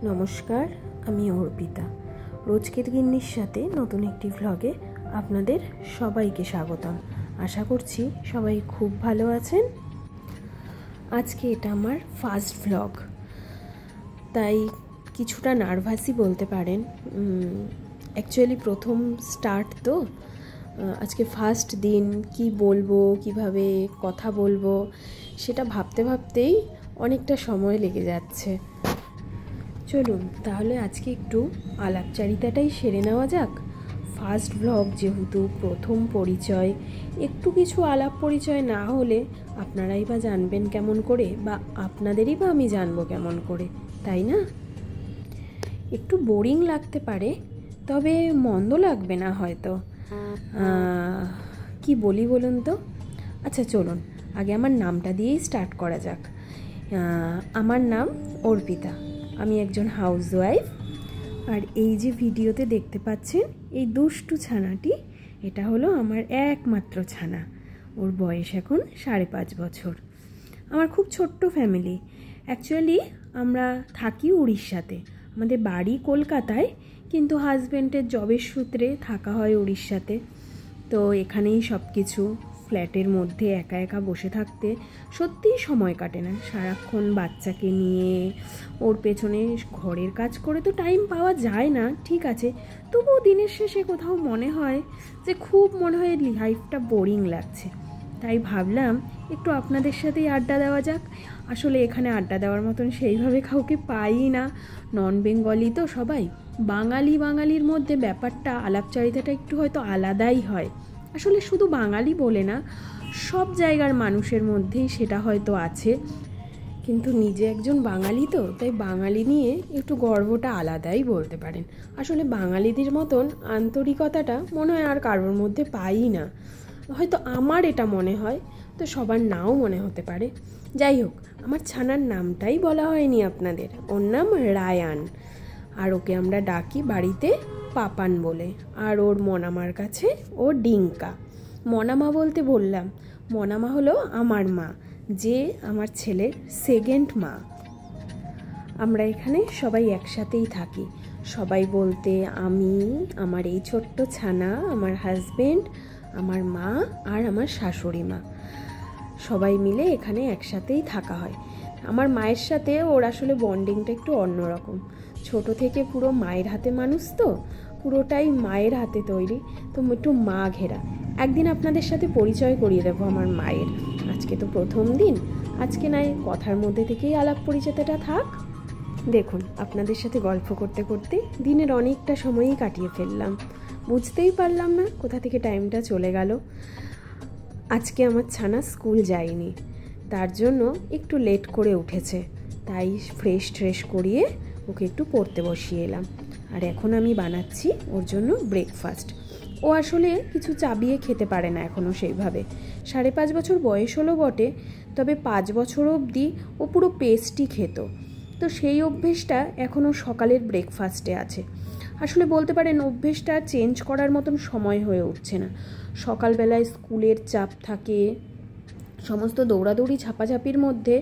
নমস্কার, আমি অর্পিতা। রোজকের গিন্নির সাথে নতুন একটি ভ্লগে আপনাদের সবাইকে স্বাগতম। আশা করছি সবাই খুব ভালো আছেন। আজকে এটা আমার ফার্স্ট ভ্লগ, তাই কিছুটা নার্ভাসই বলতে পারেন। অ্যাকচুয়ালি প্রথম স্টার্ট তো, আজকে ফার্স্ট দিন, কি বলবো, কিভাবে কথা বলবো সেটা ভাবতে ভাবতেই অনেকটা সময় লেগে যাচ্ছে। চলুন তাহলে আজকে একটু আলাপচারিতাটাই সেরে নেওয়া যাক। ফার্স্ট ভ্লগ যেহেতু, প্রথম পরিচয়, একটু কিছু আলাপ পরিচয় না হলে আপনারাই বা জানবেন কেমন করে, বা আপনাদেরই বা আমি জানবো কেমন করে, তাই না? একটু বোরিং লাগতে পারে, তবে মন্দ লাগবে না হয়তো। কি বলি বলুন তো? আচ্ছা চলুন আগে আমার নামটা দিয়েই স্টার্ট করা যাক। আমার নাম অর্পিতা, আমি একজন হাউসওয়াইফ। আর এই যে ভিডিওতে দেখতে পাচ্ছেন এই দুষ্টু ছানাটি, এটা হলো আমার একমাত্র ছানা। ওর বয়স এখন 5.5 বছর। আমার খুব ছোট্ট ফ্যামিলি। অ্যাকচুয়ালি আমরা থাকি উড়িষ্যাতে, আমাদের বাড়ি কলকাতায়, কিন্তু হাজব্যান্ডের জবের সূত্রে থাকা হয় উড়িষ্যাতে। তো এখানেই সব কিছু, ফ্ল্যাটের মধ্যে একা একা বসে থাকতে সত্যিই সময় কাটে না। সারাক্ষণ বাচ্চাকে নিয়ে ওর পেছনে ঘরের কাজ করে তো টাইম পাওয়া যায় না, ঠিক আছে, তবুও দিনের শেষে কোথাও মনে হয় যে খুব লাইফটা বোরিং লাগছে। তাই ভাবলাম একটু আপনাদের সাথেই আড্ডা দেওয়া যাক। আসলে এখানে আড্ডা দেওয়ার মতন সেইভাবে কাউকে পাই না। নন বেঙ্গলি তো সবাই, বাঙালির মধ্যে ব্যাপারটা, আলাপচারিতাটা একটু হয়তো আলাদাই হয়। আসলে শুধু বাঙালি বলে না, সব জায়গার মানুষের মধ্যেই সেটা হয়তো আছে, কিন্তু নিজে একজন বাঙালি তো, তাই বাঙালি নিয়ে একটু গর্বটা আলাদাই বলতে পারেন। আসলে বাঙালিদের মতন আন্তরিকতাটা মনে হয় আর কারোর মধ্যে পাই না। হয়তো আমার এটা মনে হয়, তো সবার নাও মনে হতে পারে। যাই হোক, আমার ছানার নামটাই বলা হয়নি আপনাদের। ওর নাম রায়ান, আর ওকে আমরা ডাকি বাড়িতে পাপান বলে। আর ওর মনামার কাছে ও ডিঙ্কা। মনামা বলতে বললাম, মনামা হলো আমার মা, যে আমার ছেলের সেকেন্ড মা। আমরা এখানে সবাই একসাথেই থাকি। সবাই বলতে আমি, আমার এই ছোট্ট ছানা, আমার হাজবেন্ড, আমার মা আর আমার শাশুড়ি মা, সবাই মিলে এখানে একসাথেই থাকা হয়। আমার মায়ের সাথে ওর আসলে বন্ডিংটা একটু অন্যরকম। ছোট থেকে পুরো মায়ের হাতে মানুষ তো, পুরোটাই মায়ের হাতে তৈরি, তো একটু মা ঘেরা। একদিন আপনাদের সাথে পরিচয় করিয়ে দেবো আমার মায়ের। আজকে তো প্রথম দিন, আজকে নয় কথার মধ্যে থেকেই আলাপ পরিচয়টা থাক। দেখুন, আপনাদের সাথে গল্প করতে করতে দিনের অনেকটা সময়ই কাটিয়ে ফেললাম, বুঝতেই পারলাম না কোথা থেকে টাইমটা চলে গেল। আজকে আমার ছানা স্কুল যায়নি, তার জন্য একটু লেট করে উঠেছে, তাই ফ্রেশ করিয়ে ওকে একটু পড়তে বসিয়ে এলাম। আর এখন আমি বানাচ্ছি ওর জন্য ব্রেকফাস্ট। ও আসলে কিছু চাবিয়ে খেতে পারে না এখনও সেইভাবে। 5.5 বছর বয়স হলো বটে, তবে 5 বছর অবধি ও পুরো পেস্টই খেত। তো সেই অভ্যেসটা এখনও সকালের ব্রেকফাস্টে আছে। আসলে বলতে পারেন অভ্যেসটা চেঞ্জ করার মতন সময় হয়ে উঠছে না। সকালবেলায় স্কুলের চাপ থাকে, সমস্ত দৌড়াদৌড়ি ঝাপাঝাপির মধ্যে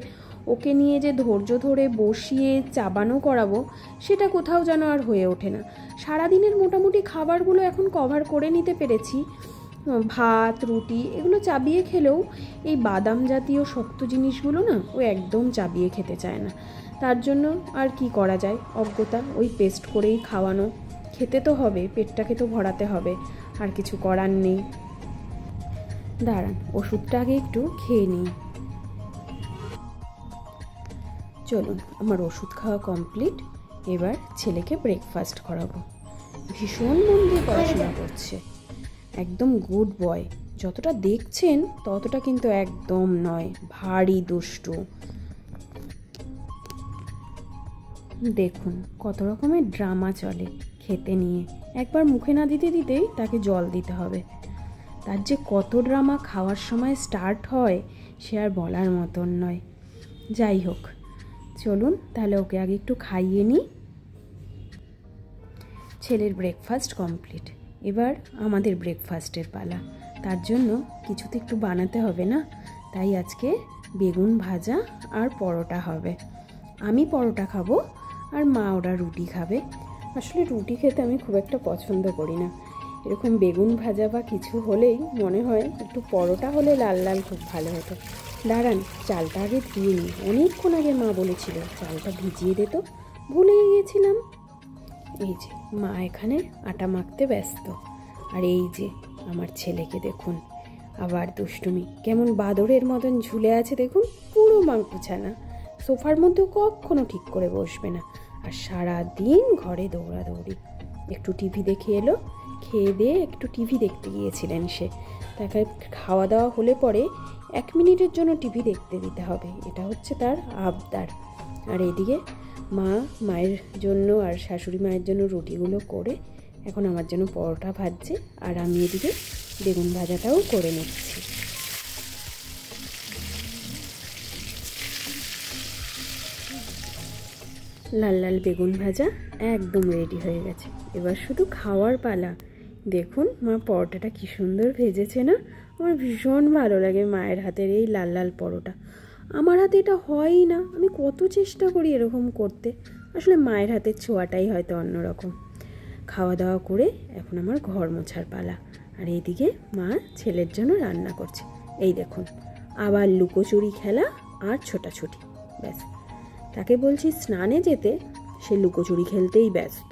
ওকে নিয়ে যে ধৈর্য ধরে বসিয়ে চাবানো করাবো, সেটা কোথাও যেন আর হয়ে ওঠে না। সারাদিনের মোটামুটি খাবারগুলো এখন কভার করে নিতে পেরেছি। ভাত, রুটি এগুলো চাবিয়ে খেলেও এই বাদাম জাতীয় শক্ত জিনিসগুলো না ও একদম চাবিয়ে খেতে চায় না। তার জন্য আর কি করা যায়, অজ্ঞতা, ওই পেস্ট করেই খাওয়ানো। খেতে তো হবে, পেটটাকে তো ভরাতে হবে, আর কিছু করার নেই। দাঁড়ান, ওষুধটা আগে একটু খেয়ে নিই। চলুন, আমার ওষুধ খাওয়া কমপ্লিট। এবার ছেলেকে ব্রেকফাস্ট করাবো। ভীষণ মন দিয়ে পড়াশোনা করছে, একদম গুড বয়। যতটা দেখছেন ততটা কিন্তু একদম নয়, ভারী দুষ্টু। দেখুন কত রকমের ড্রামা চলে খেতে নিয়ে। একবার মুখে না দিতে দিতেই তাকে জল দিতে হবে। তার যে কত ড্রামা খাওয়ার সময় স্টার্ট হয় সে আর বলার মতন নয়। যাই হোক, চলুন তাহলে ওকে আগে একটু খাইয়ে নিই। ছেলের ব্রেকফাস্ট কমপ্লিট, এবার আমাদের ব্রেকফাস্টের পালা। তার জন্য কিছু তো একটু বানাতে হবে না, তাই আজকে বেগুন ভাজা আর পরোটা হবে। আমি পরোটা খাবো, আর মা ওরা রুটি খাবে। আসলে রুটি খেতে আমি খুব একটা পছন্দ করি না, এরকম বেগুন ভাজা বা কিছু হলেই মনে হয় একটু পরোটা হলে লাল লাল খুব ভালো হতো। দাঁড়ান, চালটা আগে ধুয়ে নিই, অনেকক্ষণ আগে মা বলেছিল চালটা ভিজিয়ে দে, তো ভুলেই গিয়েছিলাম। এই যে মা এখানে আটা মাখতে ব্যস্ত, আর এই যে আমার ছেলেকে দেখুন, আবার দুষ্টুমি, কেমন বাদরের মতন ঝুলে আছে দেখুন, পুরো মাংকুছানা, সোফার মধ্যেও কখনো ঠিক করে বসবে না, আর সারা দিন ঘরে দৌড়াদৌড়ি। একটু টিভি দেখে এলো, খেয়ে দিয়ে একটু টিভি দেখতে গিয়েছিলেন সে, তাকে খাওয়া দাওয়া হলে পরে 1 মিনিটের জন্য টিভি দেখতে দিতে হবে, এটা হচ্ছে তার আবদার। আর এদিকে মায়ের জন্য আর শাশুড়ি মায়ের জন্য রুটিগুলো করে এখন আমার জন্য পরোটা ভাজছে, আর আমি এদিকে বেগুন ভাজাটাও করে নিচ্ছি। লাল লাল বেগুন ভাজা একদম রেডি হয়ে গেছে, এবার শুধু খাওয়ার পালা। দেখুন মা পরোটাটা কি সুন্দর ভেজেছে না, আমার ভীষণ ভালো লাগে মায়ের হাতের এই লাল লাল পরোটা। আমার হাতে এটা হয়ই না, আমি কত চেষ্টা করি এরকম করতে, আসলে মায়ের হাতের ছোঁয়াটাই হয়তো অন্যরকম। খাওয়া দাওয়া করে এখন আমার ঘর মোছার পালা, আর এইদিকে মা ছেলের জন্য রান্না করছে। এই দেখুন, আবার লুকোচুরি খেলা আর ছোটাছুটি, ব্যাস। তাকে বলছি স্নানে যেতে, সে লুকোচুরি খেলতেই ব্যস্ত।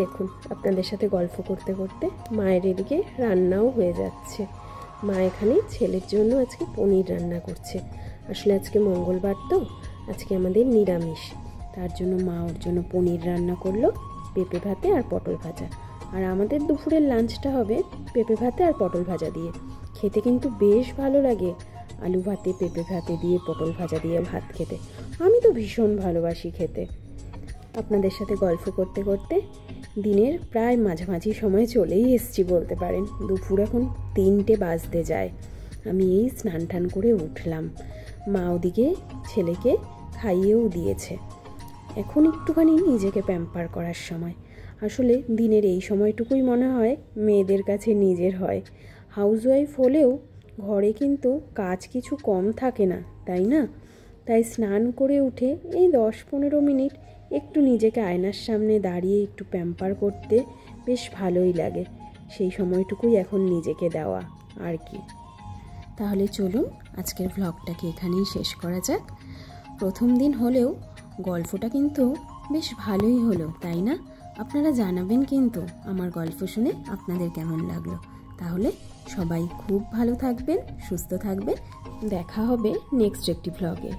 দেখুন আপনাদের সাথে গল্প করতে করতে মায়ের এদিকে রান্নাও হয়ে যাচ্ছে। মা এখানে ছেলের জন্য আজকে পনির রান্না করছে, আসলে আজকে মঙ্গলবার তো, আজকে আমাদের নিরামিষ, তার জন্য মা ওর জন্য পনির রান্না করলো, পেঁপে ভাতে আর পটল ভাজা। আর আমাদের দুপুরের লাঞ্চটা হবে পেঁপে ভাতে আর পটল ভাজা দিয়ে। খেতে কিন্তু বেশ ভালো লাগে, আলু ভাতে পেঁপে ভাতে দিয়ে পটল ভাজা দিয়ে ভাত খেতে, আমি তো ভীষণ ভালোবাসি খেতে। আপনাদের সাথে গল্প করতে করতে দিনের প্রায় মাঝামাঝি সময় চলেই এসছি বলতে পারেন, দুপুর এখন 3টে বাজতে যায়। আমি এই স্নান টান করে উঠলাম, মা ওদিকে ছেলেকে খাইয়েও দিয়েছে, এখন একটুখানি নিজেকে প্যাম্পার করার সময়। আসলে দিনের এই সময়টুকুই মনে হয় মেয়েদের কাছে নিজের হয়। হাউসওয়াইফ হলেও ঘরে কিন্তু কাজ কিছু কম থাকে না, তাই না? তাই স্নান করে উঠে এই 10-15 মিনিট একটু নিজেকে আয়নার সামনে দাঁড়িয়ে একটু প্যাম্পার করতে বেশ ভালোই লাগে, সেই সময়টুকুই এখন নিজেকে দেওয়া আর কি। তাহলে চলুন আজকের ভ্লগটাকে এখানেই শেষ করা যাক। প্রথম দিন হলেও গল্পটা কিন্তু বেশ ভালোই হলো, তাই না? আপনারা জানাবেন কিন্তু আমার গল্প শুনে আপনাদের কেমন লাগলো। তাহলে সবাই খুব ভালো থাকবেন, সুস্থ থাকবেন, দেখা হবে নেক্সট একটি ভ্লগে।